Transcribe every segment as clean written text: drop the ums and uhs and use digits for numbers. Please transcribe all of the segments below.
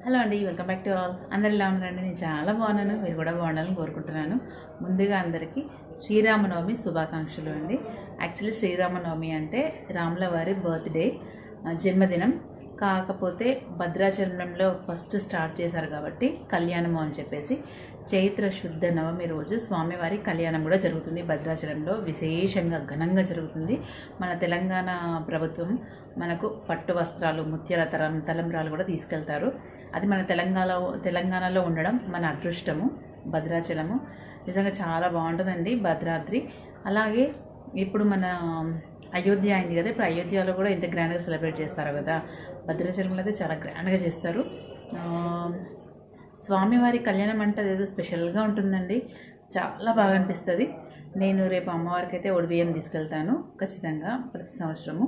Hello అండి, welcome back to all. అందరు ఎలా ఉన్నారండి? నేను చాలా బాగున్నాను, మీరు కూడా బాగుండాలని కోరుకుంటున్నాను. ముందుగా అందరికీ శ్రీరామనవమి శుభాకాంక్షలు అండి. యాక్చువల్లీ శ్రీరామనవమి అంటే రాముల వారి బర్త్డే, జన్మదినం. కాకపోతే భద్రాచలంలో ఫస్ట్ స్టార్ట్ చేశారు కాబట్టి కళ్యాణము అని చెప్పేసి చైత్ర శుద్ధ నవమి రోజు స్వామివారి కళ్యాణం కూడా జరుగుతుంది. భద్రాచలంలో విశేషంగా ఘనంగా జరుగుతుంది. మన తెలంగాణ ప్రభుత్వం మనకు పట్టు వస్త్రాలు, ముత్యాల తలంబ్రాలు కూడా తీసుకెళ్తారు. అది మన తెలంగాణలో ఉండడం మన అదృష్టము. భద్రాచలము నిజంగా చాలా బాగుంటుందండి, భద్రాద్రి. అలాగే ఇప్పుడు మన అయోధ్య అయింది కదా, ఇప్పుడు అయోధ్యలో కూడా ఇంత గ్రాండ్గా సెలబ్రేట్ చేస్తారు కదా. భద్రాచలంలో అయితే చాలా గ్రాండ్గా చేస్తారు. స్వామివారి కళ్యాణం అంటే అదేదో స్పెషల్గా ఉంటుందండి, చాలా బాగా అనిపిస్తుంది. నేను రేపు అమ్మవారికి అయితే ఒడిబియ్యం తీసుకెళ్తాను ఖచ్చితంగా ప్రతి సంవత్సరము.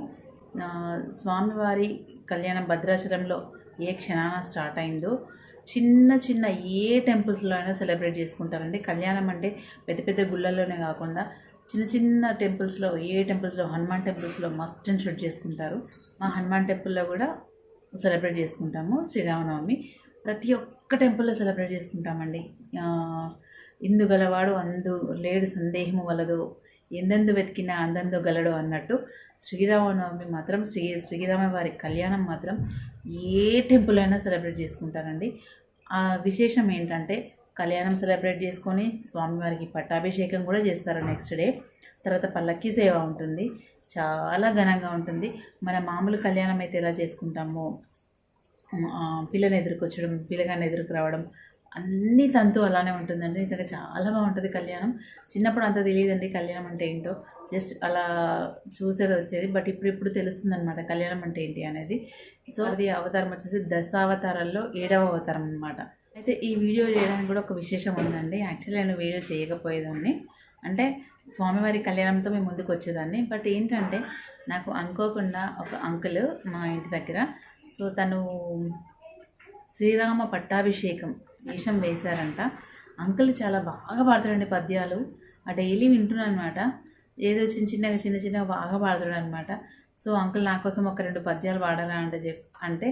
స్వామివారి కళ్యాణం భద్రాచలంలో ఏ క్షణాన స్టార్ట్ అయిందో చిన్న చిన్న ఏ టెంపుల్స్లో అయినా సెలబ్రేట్ చేసుకుంటారండి. కళ్యాణం అంటే పెద్ద పెద్ద గుళ్ళల్లోనే కాకుండా చిన్న చిన్న టెంపుల్స్లో, హనుమాన్ టెంపుల్స్లో మస్ట్ అండ్ షుడ్ చేసుకుంటారు. మా హనుమాన్ టెంపుల్లో కూడా సెలబ్రేట్ చేసుకుంటాము శ్రీరామనవమి. ప్రతి ఒక్క టెంపుల్లో సెలబ్రేట్ చేసుకుంటామండి. ఇందు గలవాడు అందు లేడు సందేహము వలదు, ఎందెందు వెతికినా అందందు గలడు అన్నట్టు శ్రీరామనవమి మాత్రం శ్రీరామవారి కళ్యాణం మాత్రం ఏ టెంపుల్ అయినా సెలబ్రేట్ చేసుకుంటారండి. ఆ విశేషం ఏంటంటే కళ్యాణం సెలబ్రేట్ చేసుకొని స్వామివారికి పట్టాభిషేకం కూడా చేస్తారు నెక్స్ట్ డే. తర్వాత పల్లకి సేవ ఉంటుంది, చాలా ఘనంగా ఉంటుంది. మన మామూలు కళ్యాణం అయితే ఎలా చేసుకుంటామో, పిల్లని ఎదురుకొచ్చడం, పిల్లగాన్ని ఎదురుకు రావడం, అన్ని తంతు అలానే ఉంటుందండి. నిజంగా చాలా బాగుంటుంది కళ్యాణం. చిన్నప్పుడు అంత తెలియదండి కళ్యాణం అంటే ఏంటో, జస్ట్ అలా చూసేది వచ్చేది. బట్ ఇప్పుడు తెలుస్తుంది అనమాట కళ్యాణం అంటే ఏంటి అనేది. సో అది అవతారం వచ్చేసి దశావతారాల్లో 7వ అవతారం అనమాట. అయితే ఈ వీడియో చేయడానికి కూడా ఒక విశేషం ఉందండి. యాక్చువల్లీ నేను వీడియో చేయకపోయేదాన్ని, అంటే స్వామివారి కళ్యాణంతో మేము ముందుకు వచ్చేదాన్ని. బట్ ఏంటంటే నాకు అనుకోకుండా ఒక అంకుల్ మా ఇంటి దగ్గర, సో తను శ్రీరామ పట్టాభిషేకం వేషం వేశారంట. అంకుల్ చాలా బాగా పాడతాడండి పద్యాలు. ఆ డైలీ వింటున్నాను అనమాట. ఏదో చిన్న చిన్నగా బాగా పాడతాడు అనమాట. సో అంకుల్ నా కోసం ఒక 2 పద్యాలు పాడాలా అంటే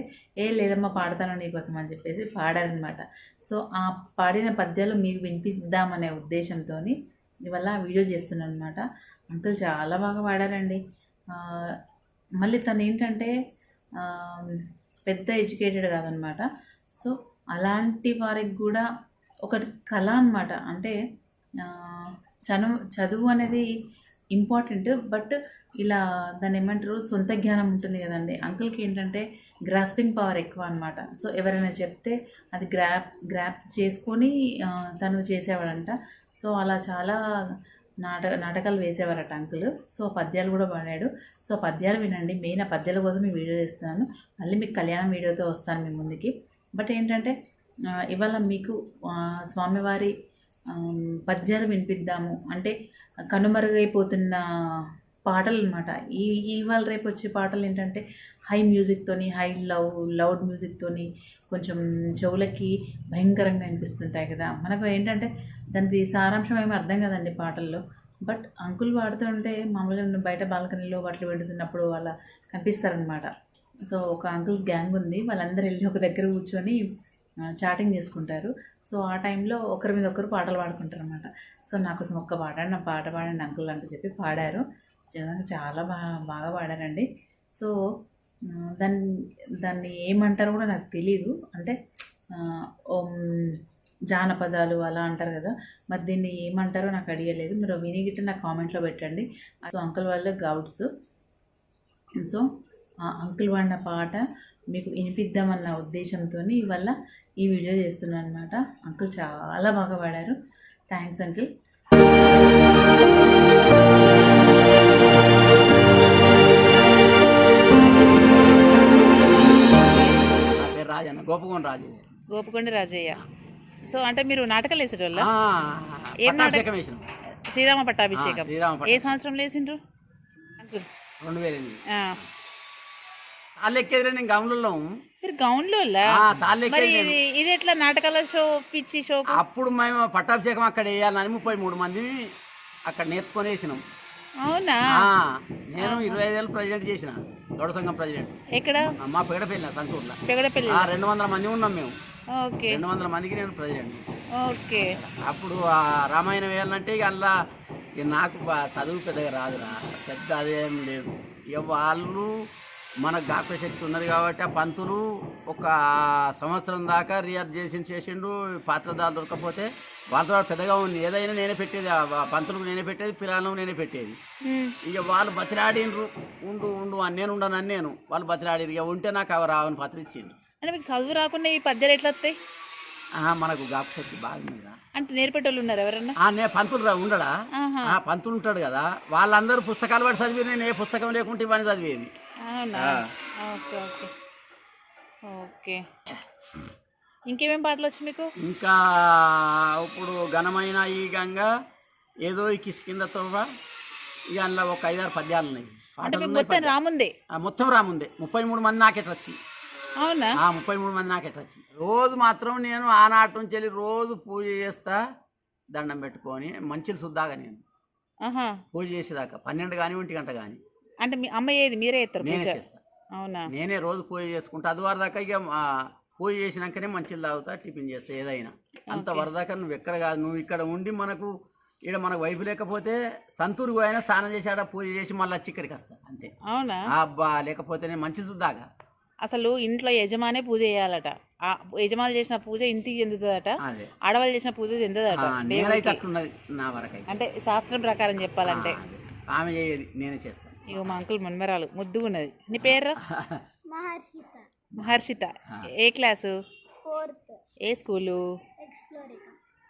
లేదమ్మా పాడతాను నీకోసం అని చెప్పేసి పాడారనమాట. సో ఆ పాడిన పద్యాలు మీకు వినిపిద్దామనే ఉద్దేశంతో ఇవాళ వీడియో చేస్తున్నాను అనమాట. అంకుల్ చాలా బాగా పాడారండి. మళ్ళీ తను ఏంటంటే పెద్ద ఎడ్యుకేటెడ్ కాదనమాట. సో అలాంటి వారికి కూడా ఒక కళ అనమాట. అంటే చదువు అనేది ఇంపార్టెంట్, బట్ ఇలా దాన్ని ఏమంటారు, సొంత జ్ఞానం ఉంటుంది కదండి. అంకుల్కి ఏంటంటే గ్రాస్పింగ్ పవర్ ఎక్కువ అనమాట. సో ఎవరైనా చెప్తే అది గ్రాప్స్ చేసుకొని తను చేసేవాడంట. సో అలా చాలా నాటకాలు వేసేవారట అంకుల్. సో పద్యాలు కూడా పాడాడు. సో పద్యాలు వినండి. మెయిన్ ఆ పద్యాల కోసం ఈ వీడియో చేస్తున్నాను. మళ్ళీ మీకు కళ్యాణం వీడియోతో వస్తాను మీ ముందుకి. బట్ ఏంటంటే ఇవాళ మీకు స్వామివారి పద్యాలు వినిపిద్దాము అంటే కనుమరుగైపోతున్న పాటలు అనమాట. ఇవాళ రేపు వచ్చే పాటలు ఏంటంటే హై మ్యూజిక్తోని, లౌడ్ మ్యూజిక్తోని కొంచెం చెవులకి భయంకరంగా అనిపిస్తుంటాయి కదా. మనకు ఏంటంటే దానికి సారాంశం ఏమీ అర్థం కదండి పాటల్లో. బట్ అంకుల్ పాడుతుంటే మామూలుగా బయట బాల్కనీలో వాటిలో పెడుతున్నప్పుడు వాళ్ళ కనిపిస్తారనమాట. సో ఒక అంకుల్స్ గ్యాంగ్ ఉంది, వాళ్ళందరూ వెళ్ళి ఒక దగ్గర కూర్చొని చాటింగ్ చేసుకుంటారు. సో ఆ టైంలో ఒకరి మీద ఒకరు పాటలు పాడుకుంటారు అనమాట. సో నాకోసం ఒక్క పాడండి, నా పాట పాడండి అంకుల్ అంటూ చెప్పి పాడారు. చాలా బాగా పాడారండి. సో దాన్ని ఏమంటారో కూడా నాకు తెలీదు. అంటే జానపదాలు అలా అంటారు కదా, మరి దీన్ని ఏమంటారో నాకు అడిగలేదు. మీరు వినిగిట్ట నాకు కామెంట్లో పెట్టండి. సో అంకుల్ వాళ్ళ గౌడ్స్. సో ఆ అంకుల్ వాడిన పాట మీకు వినిపిద్దామన్న ఉద్దేశంతో ఇవాళ ఈ వీడియో చేస్తున్నాను అనమాట. అంకుల్ చాలా బాగా పాడారు. Thanks uncle. Gopakonda Rajaiah. So అంటే మీరు నాటకాలు వేసేటోళ్ళ? ఏం నాటకం? శ్రీరామ పట్టాభిషేకం. ఏ సంవత్సరంలో వేసిండ్రు అంకుల్? 2008. నేను గౌన్లో ఇది ఎట్లా నాటకాల షో, పిచ్చి షో? అప్పుడు మేము పట్టాభిషేకం అక్కడ వేయాలని 33 మంది అక్కడ నేర్చుకొని వేసినాం. అవునా? నేను 25 ఏళ్ళు ప్రెసిడెంట్ చేసిన, గౌడ సంఘం ప్రెసిడెంట్. ఎక్కడ? మా పెగడపల్లి సంతూర్లో. పెగడపల్లి. 200 మంది ఉన్నాం మేము. ఓకే. 200 మందికి నేను ప్రెసిడెంట్. ఓకే. అప్పుడు ఆ రామాయణం వేయాలంటే ఇక అలా నాకు చదువు పెద్దగా రాదురా, పెద్ద అదేం లేదు. ఇక వాళ్ళు మనకు జ్ఞాపక శక్తి ఉన్నది కాబట్టి ఆ పంతులు ఒక సంవత్సరం దాకా చేసిండు. పాత్రదాలు దొరకపోతే వాళ్ళతో పెద్దగా ఉంది, ఏదైనా నేనే పెట్టేది, పంతులకు నేనే పెట్టేది, పిల్లలకు నేనే పెట్టేది. ఇక వాళ్ళు బతిలాడినరు, ఉండు ఉండు అని నేను ఉండనని నేను, వాళ్ళు బతిలాడిరు. ఇక ఉంటే నాకు అవి రావని పత్రం ఇచ్చింది. అంటే మీకు చదువు రాకుండా ఈ పద్యాలు ఎట్లా వస్తాయి? మనకు జ్ఞాపక శక్తి బాగుందిరా. అంటే నేర్పేటోళ్ళు ఉన్నారు ఎవరన్నా? పంతులు ఉండడా, పంతులు ఉంటాడు కదా, వాళ్ళందరూ పుస్తకాలు పడి చదివి, నేను ఏ పుస్తకం లేకుంటే ఇవన్నీ చదివేది. అవునా? Okay okay okay. ఇంకేమేం పాటలు వచ్చి మీకు? ఇంకా ఇప్పుడు ఘనమైన ఈ గంగా, ఏదో ఈ కిష్కింద తోవ, ఇక అందులో ఒక 5-6 పద్యాలు ఉన్నాయి. మొత్తం రాముందే? మొత్తం రాముందే. 33 మంది నాకెట్రొచ్చి. అవునా? 33 మంది నాకెట్రొచ్చి. రోజు మాత్రం నేను ఆనాటి నుంచి వెళ్ళి రోజు పూజ చేస్తా, దండం పెట్టుకొని మంచిలు శుద్ధాగా నేను పూజ చేసేదాకా 12 కానీ 1 గంట కానీ. అంటే మీ అమ్మ ఏది మీరే చేస్తారు? నేనే చేస్తా. అవునా? నేనే రోజు పూజ చేసుకుంటా. అది వరదాకా ఇక పూజ చేసినాకనే మంచిలు తాగుతా, టిఫిన్ చేస్తా. ఏదైనా అంత వరదాకా నువ్వు ఎక్కడ కాదు, నువ్వు ఇక్కడ ఉండి మనకు మనకు వైపు లేకపోతే సంతూరుకు అయినా స్నానం చేసి ఆడ పూజ చేసి మళ్ళీ వచ్చి ఇక్కడికి వస్తా అంతే. అవునా? అబ్బా, లేకపోతేనే మంచిలు చూద్దాగా. అసలు ఇంట్లో యజమానే పూజ చేయాలట. యజమానులు చేసిన పూజ ఇంటికి చెందుతుందట, ఆడవాళ్ళు చేసిన పూజ చెందదట. నేనైతే అట్లున్నది నా వరకు. అంటే శాస్త్రం ప్రకారం చెప్పాలంటే ఆమె చేయదు, నేనే చేస్తాను. ఇగో మా అంకుల్ మున్మరాలు ముద్దుగా ఉన్నది. నీ పేరు? మహర్షిత. ఏ క్లాసు? 4th. ఏ స్కూలు?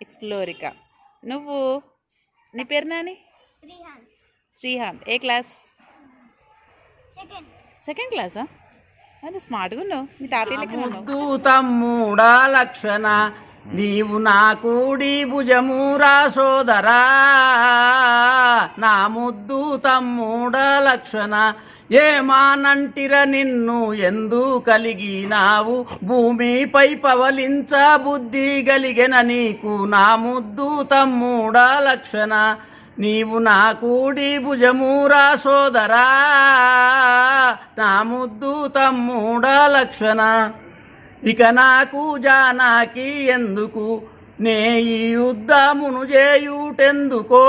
ఎక్స్ప్లోరికా. నువ్వు? నీ పేరు నాని? శ్రీహాన్. ఏ క్లాస్? సెకండ్ క్లాసా? అది స్మార్ట్గా ఉన్నావు, మీ తాతయ్య లెక్కన ఉన్నావు. తమ్ముడా లక్షణ, నీవు నా కూడి భుజమురా సోదరా, నా ముద్దు తమ్ముడా లక్షణ, ఏమానంటిర నిన్ను ఎందు కలిగినావు, భూమిపై పవలించ బుద్ధి కలిగిన నీకు, నా ముద్దు తమ్ముడా లక్షణ, నీవు నా కూడి భుజమురా సోదరా, నా ముద్దు తమ్ముడా లక్షణ. ఇక నాకు జానాకి ఎందుకు, నే ఈ యుద్ధమును చేయుటెందుకో,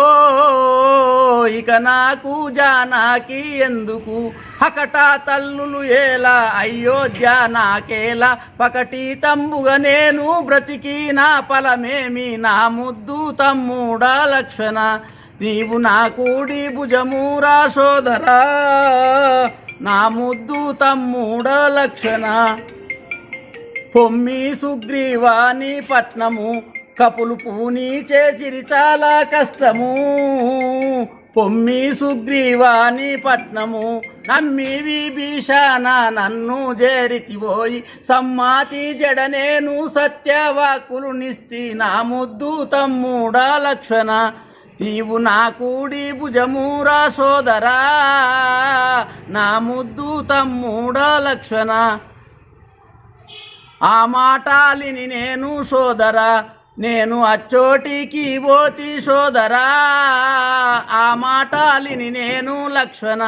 ఇక నాకు జానాకి ఎందుకు, హకట తల్లులు ఏలా అయోధ్య నాకేలా, పకటి తంబుగా నేను బ్రతికి నా ఫలమేమి, నా ముద్దు తమ్ముడా లక్షణ, నీవు నా కూడి భుజమురా సోదరా, నా ముద్దు తమ్ముడా లక్షణ. పొమ్మి సుగ్రీవాని పట్నము, కపులు పూని చేసిరి చాలా కష్టము, పొమ్మి సుగ్రీవాని పట్నము, నమ్మి విభీషణ నన్ను చేరితిపోయి, సమ్మాతి జడ నేను సత్యవాకులు నిస్తి, నా ముద్దు తమ్ముడా లక్షణ, నీవు నా కూడి భుజమురా సోదరా, నా ముద్దు తమ్ముడా లక్షణ. ఆ మాటాలిని నేను సోదరా, నేను అచ్చోటికి పోతి సోదరా, ఆ మాటాలిని నేను లక్షణ,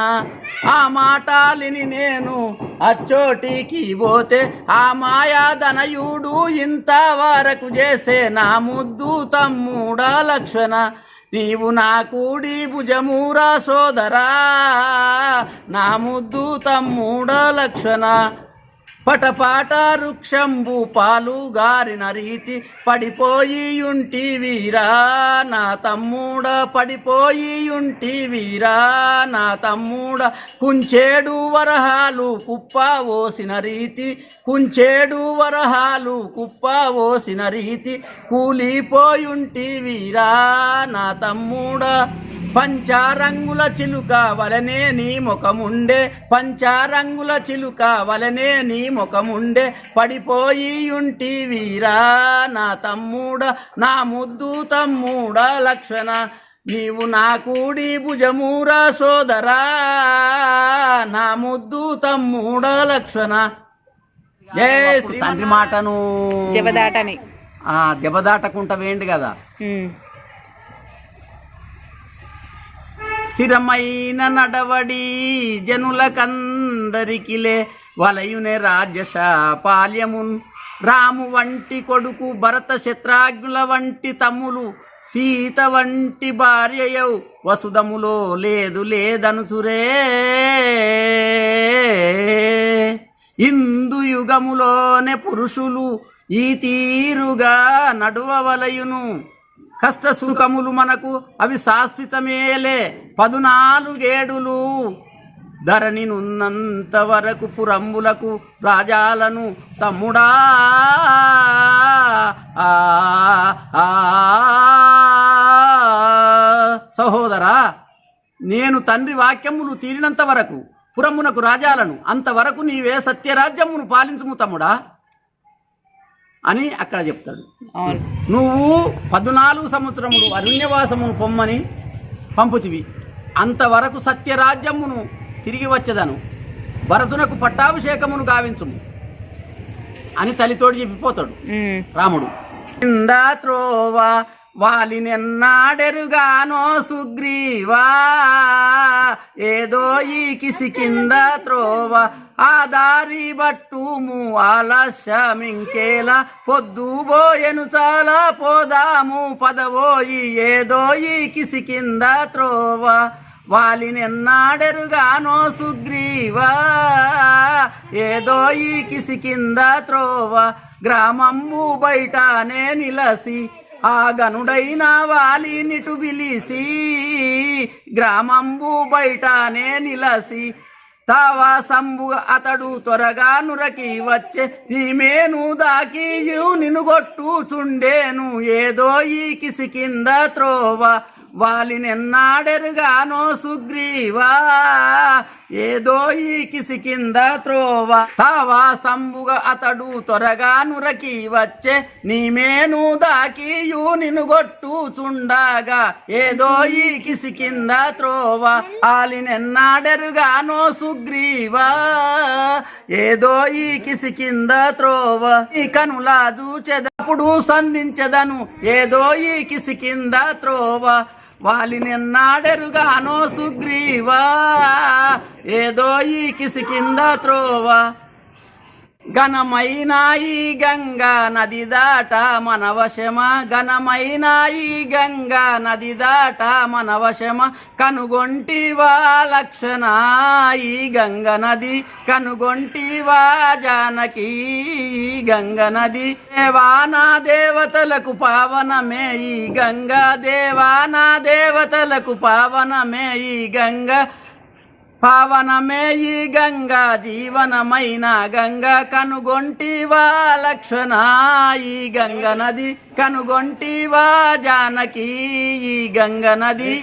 ఆ మాటాలిని నేను అచ్చోటికి పోతే, ఆ మాయాధనయుడు ఇంతవరకు చేసే, నా ముద్దు తమ్ముడా లక్షణ, నీవు నా కూడి భుజమురా సోదరా, నా ముద్దు తమ్ముడా లక్షణ. పటపాట వృక్షంబు పాలు గారిన రీతి, పడిపోయి ఉంటి వీరా నా తమ్ముడ, పడిపోయి ఉంటి వీరా నా తమ్ముడ, కుంచేడు వరహాలు కుప్ప ఓసిన రీతి, కుంచేడు వరహాలు కుప్ప ఓసిన రీతి, కూలిపోయుంటి వీరా నా తమ్ముడ, పంచారంగుల చిలుక వలనే నీ ముఖముండే, పంచారంగుల చిలుక వలనే నీ ముఖముండే, పడిపోయి ఉంటి వీరా నా తమ్ముడ, నా ముద్దు తమ్ముడా లక్షణ, నీవు నా కూడి భుజమురా సోదరా, నా ముద్దు తమ్ముడా లక్షణ. ఏ తండ్రి మాటను జబదాటని దెబ్బదాటకుంటా వేయండి కదా. స్థిరమైన నడవడి జనులకందరికిలే వలయునే రాజ్యశాపాల్యమున్ రాము వంటి కొడుకు భరత శత్రాఘ్నుల వంటి తమ్ములు సీత వంటి భార్యయౌ వసుధములో లేదు లేదనుచురే ఇందు యుగములోనే పురుషులు ఈ తీరుగా నడువవలయును కష్ట సుఖములు మనకు అవి శాశ్వతమేలే 14 ఏడులు ధరణి నున్నంత వరకు పురంబులకు రాజాలను తమ్ముడా సహోదరా నేను తండ్రి వాక్యములు తీరినంత వరకు పురమునకు రాజాలను అంతవరకు నీవే సత్యరాజ్యమును పాలించుము తమ్ముడా అని అక్కడ చెప్తాడు. నువ్వు 14 సంవత్సరములు అరణ్యవాసమును పొమ్మని పంపుతివి, అంతవరకు సత్యరాజ్యమును తిరిగి వచ్చేదను, భరతునకు పట్టాభిషేకమును గావించుము అని తల్లితోడు చెప్పిపోతాడు రాముడు. కింద త్రోవా వాలినెన్నాడెరుగానో సుగ్రీవా ఏదో ఈ కిసి కింద త్రోవ ఆ దారి బట్టుము ఆలస్యమింకేలా పొద్దు బోయెను చాలా పోదాము పదవోయి ఏదో ఈ కిసి కింద త్రోవ వాలినెన్నాడెరుగానో సుగ్రీవా ఏదో ఈ కిసి కింద త్రోవ గ్రామంబు బయటనే నిలసి ఆ గనుడైన వాలి నిటు బిలిసి గ్రామంబు బయటనే నిలసి తావాసంబు అతడు త్వరగా నురకి వచ్చే నీమేను దాకి నిన్ను కొట్టుచుండేను ఏదో ఈ కిసి కింద త్రోవ వాలినెన్నాడెరుగానో సుగ్రీవా ఏదో ఈ కిసి కింద త్రోవ తావాసంబుగా అతడు త్వరగా నురకి వచ్చే నీమేను దాకి నిన్ను కొట్టుచుండగా ఏదో ఈ కిసి కింద త్రోవ వాలినెన్నాడెరుగానో సుగ్రీవా ఏదో ఈ కిసి కింద త్రోవ ఈ కనులా చూచెదప్పుడు సంధించెదను ఏదో ఈ కిసి కింద త్రోవ వాలినెన్నాడెరుగానో సుగ్రీవా ఏదో ఈ కిసి కింద త్రోవ ఘనమైన ఈ గంగా నది దాట మన వశమ ఘనమైన ఈ గంగా నది దాట మన వశమ కనుగొంటివా లక్షణ ఈ గంగ నది కనుగొంటివా జానకి గంగ నది దేవానా దేవతలకు పావనమే ఈ గంగా దేవానా దేవతలకు పావనమే ఈ గంగా పావనమే ఈ గంగా జీవనమైన గంగా కనుగొంటివా లక్షణ ఈ గంగ నది కనుగొంటివా జానకి ఈ గంగ నది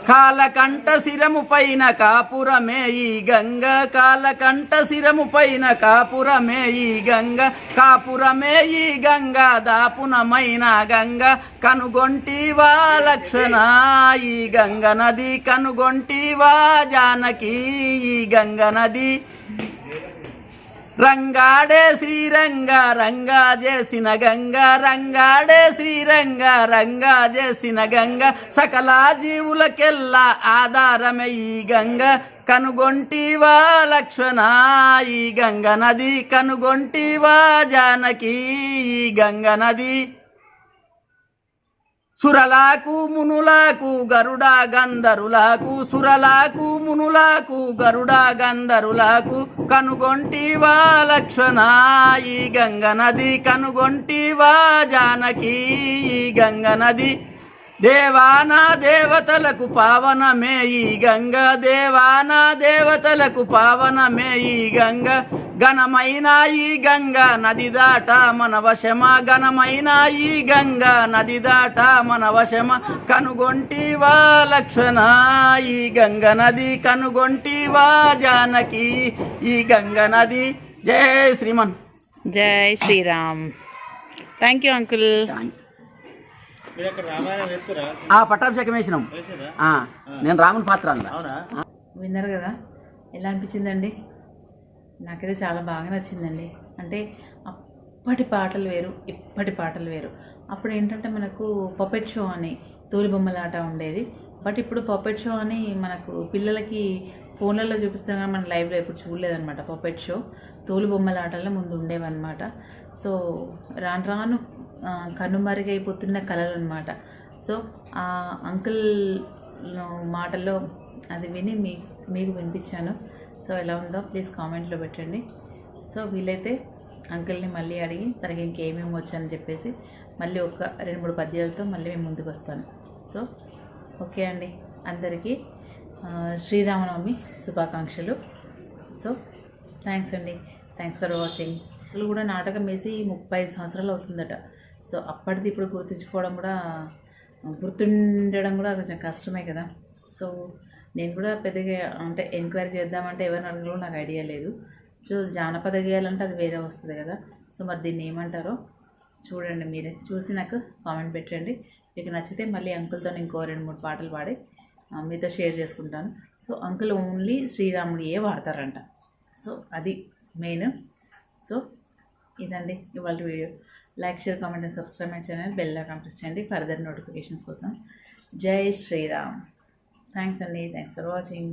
కాలకంఠ శిరము పైన కాపురమే ఈ గంగ కాలకంఠ శిరము పైన కాపురమే ఈ గంగ కాపురమే ఈ గంగా దాపునమైన గంగ కనుగొంటివా లక్షణ ఈ గంగ నది కనుగొంటివా జానకి ఈ గంగ నది రంగాడే శ్రీరంగ రంగా చేసిన గంగ రంగాడే శ్రీరంగ రంగా చేసిన గంగ సకల జీవులకెల్లా ఆధారమే ఈ గంగ కనుగొంటివా లక్షణ ఈ గంగ నది కనుగొంటివా జానకి ఈ గంగ నది సురలాకు మునులకు గరుడ గంధరులకు సురలాకు మునులకు గరుడ గంధరులకు కనుగొంటివా లక్షణ ఈ గంగ నది కనుగొంటివా జానకి ఈ గంగ నది దేవానా దేవతలకు పావనమే ఈ గంగ దేవానా దేవతలకు పావనమే ఈ గంగ ఘనమైన ఈ గంగా నది దాట మన వశమ ఘనమైన ఈ గంగా నది దాట మన వశమ కనుగొంటివా లక్షణ ఈ గంగ నది కనుగొంటివా జానకి ఈ గంగ నది జై శ్రీమన్ జై శ్రీరామ్. Thank you uncle. పట్టాభిషేకం వేసినాం. నేను రాముని పాత్ర విన్నారు కదా, ఎలా అనిపించిందండి? నాకైతే చాలా బాగా నచ్చిందండి. అంటే అప్పటి పాటలు వేరు, ఇప్పటి పాటలు వేరు. అప్పుడు ఏంటంటే మనకు పపెట్ షో అని తోలుబొమ్మలాట ఉండేది. బట్ ఇప్పుడు పప్పెట్ షో అని మనకు పిల్లలకి ఫోన్లలో చూపిస్తాం కానీ మనం లైవ్లో ఎప్పుడు చూడలేదన్నమాట. పప్పెట్ షో తోలు బొమ్మల ఆటల్లో ముందు ఉండేవన్నమాట. సో రాను రాను కనుమరుగైపోతున్న కళలు అనమాట. సో ఆ అంకుల్ మాటల్లో అది విని మీకు వినిపించాను. సో ఎలా ఉందో ప్లీజ్ కామెంట్లో పెట్టండి. సో వీలైతే అంకుల్ని మళ్ళీ అడిగి తనకి ఇంకేమేమి వచ్చని చెప్పేసి మళ్ళీ ఒక 2-3 పద్యాలతో మళ్ళీ మేము ముందుకు వస్తాను. సో ఓకే అండి, అందరికీ శ్రీరామనవమి శుభాకాంక్షలు. సో థ్యాంక్స్ అండి, థ్యాంక్స్ ఫర్ వాచింగ్. అసలు కూడా నాటకం వేసి 35 సంవత్సరాలు అవుతుందట. సో అప్పటిది ఇప్పుడు గుర్తుండడం కూడా కొంచెం కష్టమే కదా. సో నేను కూడా పెద్దగా అంటే ఎంక్వైరీ చేద్దామంటే ఎవరిని అడగలో నాకు ఐడియా లేదు. సో జానపద గేయాలంటే అది వేరే వస్తుంది కదా. సో మరి దీన్ని ఏమంటారో చూడండి, మీరే చూసి నాకు కామెంట్ పెట్టండి. మీకు నచ్చితే మళ్ళీ అంకుల్తో ఇంకో 2-3 పాటలు పాడి మీతో షేర్ చేసుకుంటాను. సో అంకుల్ ఓన్లీ శ్రీరాముడియే వాడతారంట. సో అది మెయిన్. సో ఇదండి ఇవాళ video. Like, share, comment and subscribe my channel. Bell icon press చేయండి ఫర్దర్ నోటిఫికేషన్స్ కోసం. జై శ్రీరామ్. థ్యాంక్స్ అండి, థ్యాంక్స్ ఫర్ వాచింగ్.